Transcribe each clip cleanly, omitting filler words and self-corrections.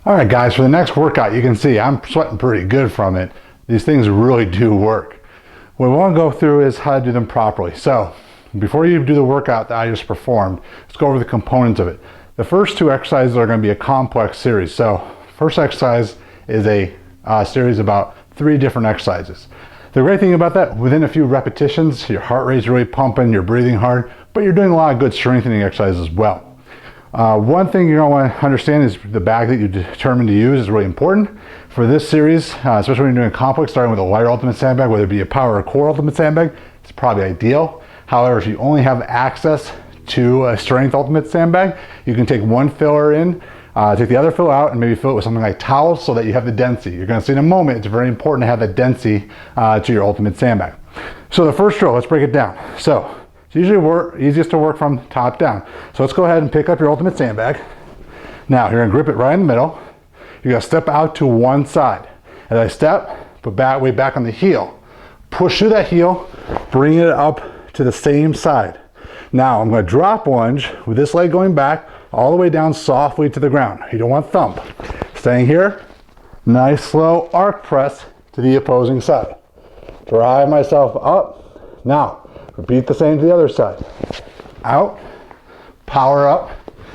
All right, guys, for the next workout, you can see I'm sweating pretty good from it. These things really do work. What we want to go through is how to do them properly. So before you do the workout that I just performed, let's go over the components of it. The first two exercises are going to be a complex series. So first exercise is a series about 3 different exercises. The great thing about that, within a few repetitions, your heart rate's really pumping, you're breathing hard, but you're doing a lot of good strengthening exercises as well. One thing you're going to want to understand is the bag that you determine to use is really important. For this series, especially when you're doing complex, starting with a lighter ultimate sandbag, whether it be a power or core ultimate sandbag, it's probably ideal. However, if you only have access to a strength ultimate sandbag, you can take one filler in, take the other filler out, and maybe fill it with something like towels so that you have the density. You're going to see in a moment, it's very important to have that density to your ultimate sandbag. So the first drill, let's break it down. So it's usually easiest to work from top down. So let's go ahead and pick up your ultimate sandbag. Now you're gonna grip it right in the middle. You're gonna step out to one side. As I step, put weight back on the heel. Push through that heel, bring it up to the same side. Now I'm gonna drop lunge with this leg going back all the way down softly to the ground. You don't want thump. Staying here, nice slow arc press to the opposing side. Drive myself up. Now, repeat the same to the other side. Out, power up,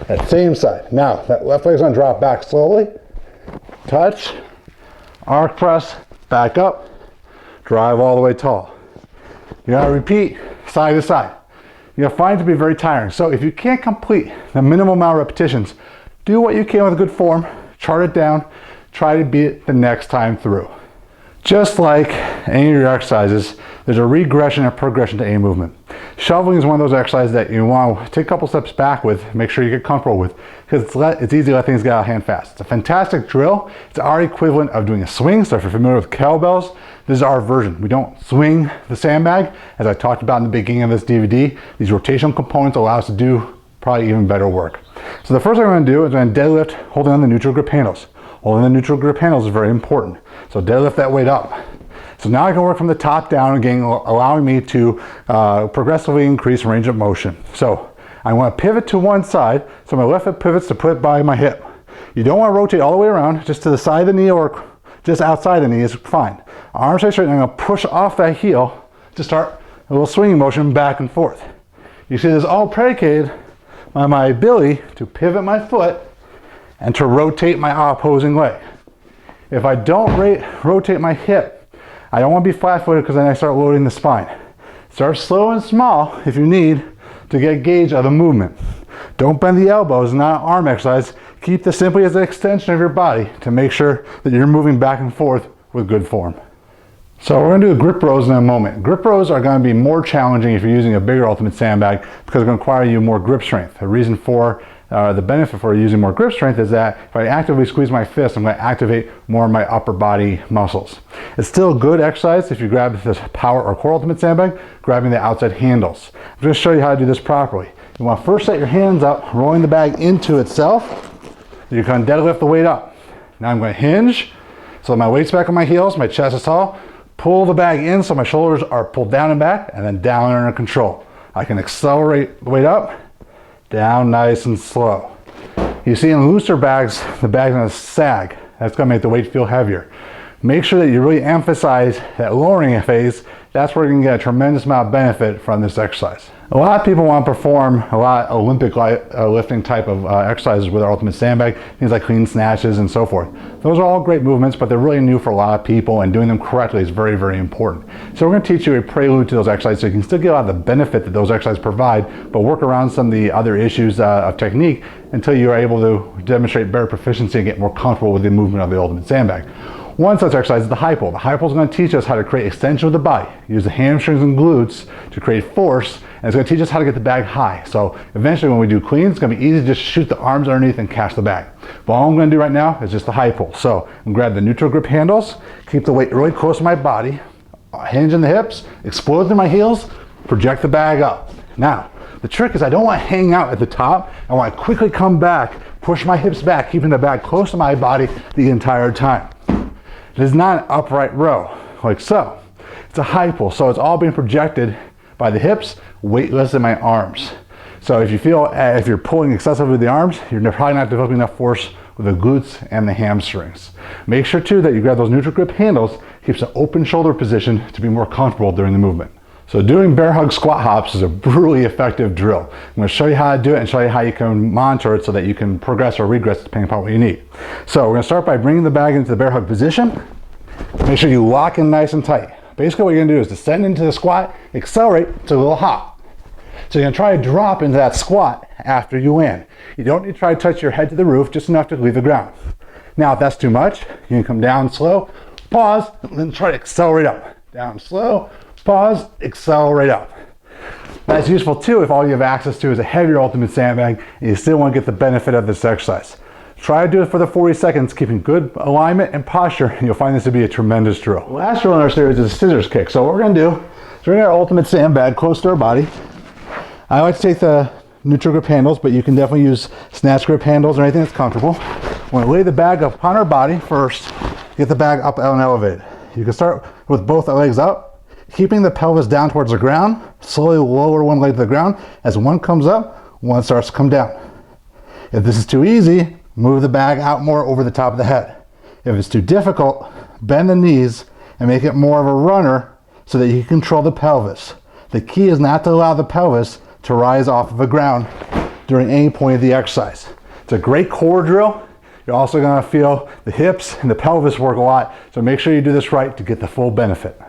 that same side. Now, that left leg's gonna drop back slowly. Touch, arc press, back up, drive all the way tall. You're gonna repeat side to side. You're gonna find it to be very tiring. So if you can't complete the minimum amount of repetitions, do what you can with a good form, chart it down, try to beat it the next time through. Just like any of your exercises, there's a regression and progression to any movement. Shoveling is one of those exercises that you want to take a couple steps back with, make sure you get comfortable with, because it's easy to let things get out of hand fast. It's a fantastic drill. It's our equivalent of doing a swing. So if you're familiar with kettlebells, this is our version. We don't swing the sandbag. As I talked about in the beginning of this DVD, these rotational components allow us to do probably even better work. So the first thing I'm going to do is I'm going to deadlift holding on the neutral grip handles. Holding the neutral grip handles is very important. So deadlift that weight up. So now I can work from the top down, again, allowing me to progressively increase range of motion. So I want to pivot to one side, so my left foot pivots to put by my hip. You don't want to rotate all the way around, just to the side of the knee or just outside the knee is fine. Arms stay straight, and I'm going to push off that heel to start a little swinging motion back and forth. You see this is all predicated on my ability to pivot my foot and to rotate my opposing leg. If I don't rotate my hip, I don't want to be flat-footed because then I start loading the spine. Start slow and small if you need to get a gauge of the movement. Don't bend the elbows, not an arm exercise. Keep this simply as an extension of your body to make sure that you're moving back and forth with good form. So we're going to do grip rows in a moment. Grip rows are going to be more challenging if you're using a bigger ultimate sandbag because it's going to require you more grip strength. The reason for the benefit for using more grip strength is that if I actively squeeze my fist, I'm going to activate more of my upper body muscles. It's still a good exercise if you grab this power or core ultimate sandbag, grabbing the outside handles. I'm going to show you how to do this properly. You want to first set your hands up, rolling the bag into itself. You can deadlift the weight up. Now I'm going to hinge, so my weight's back on my heels, my chest is tall. Pull the bag in so my shoulders are pulled down and back, and then down under control. I can accelerate the weight up, down nice and slow. You see in looser bags, the bag's gonna sag. That's gonna make the weight feel heavier. Make sure that you really emphasize that lowering phase. That's where you can get a tremendous amount of benefit from this exercise. A lot of people want to perform a lot of Olympic lifting type of exercises with our ultimate sandbag, things like clean snatches and so forth. Those are all great movements, but they're really new for a lot of people, and doing them correctly is very, very important. So we're going to teach you a prelude to those exercises so you can still get a lot of the benefit that those exercises provide, but work around some of the other issues of technique until you are able to demonstrate better proficiency and get more comfortable with the movement of the ultimate sandbag. One such exercise is the high pull. The high pull is going to teach us how to create extension of the body. Use the hamstrings and glutes to create force, and it's going to teach us how to get the bag high. So eventually when we do cleans, it's going to be easy to just shoot the arms underneath and catch the bag. But all I'm going to do right now is just the high pull. So I'm going to grab the neutral grip handles, keep the weight really close to my body, hinge in the hips, explode through my heels, project the bag up. Now, the trick is I don't want to hang out at the top. I want to quickly come back, push my hips back, keeping the bag close to my body the entire time. It is not an upright row, like so. It's a high pull, so it's all being projected by the hips, weightless in my arms. So if you feel, if you're pulling excessively with the arms, you're probably not developing enough force with the glutes and the hamstrings. Make sure too that you grab those neutral grip handles, keeps an open shoulder position to be more comfortable during the movement. So doing bear hug squat hops is a really effective drill. I'm going to show you how to do it and show you how you can monitor it so that you can progress or regress depending upon what you need. So we're going to start by bringing the bag into the bear hug position. Make sure you lock in nice and tight. Basically what you're going to do is descend into the squat, accelerate to a little hop. So you're going to try to drop into that squat after you land. You don't need to try to touch your head to the roof, just enough to leave the ground. Now if that's too much, you can come down slow, pause, and then try to accelerate up. Down slow, pause, accelerate up. That's useful too if all you have access to is a heavier ultimate sandbag and you still want to get the benefit of this exercise. Try to do it for the 40 seconds, keeping good alignment and posture, and you'll find this to be a tremendous drill. The last drill in our series is a scissors kick. So what we're going to do is bring our ultimate sandbag close to our body. I like to take the neutral grip handles, but you can definitely use snatch grip handles or anything that's comfortable. We're going to lay the bag upon our body first, get the bag up and elevated. You can start with both legs up, keeping the pelvis down towards the ground. Slowly lower one leg to the ground. As one comes up, one starts to come down. If this is too easy, move the bag out more over the top of the head. If it's too difficult, bend the knees and make it more of a runner so that you can control the pelvis. The key is not to allow the pelvis to rise off of the ground during any point of the exercise. It's a great core drill. You're also going to feel the hips and the pelvis work a lot, so make sure you do this right to get the full benefit.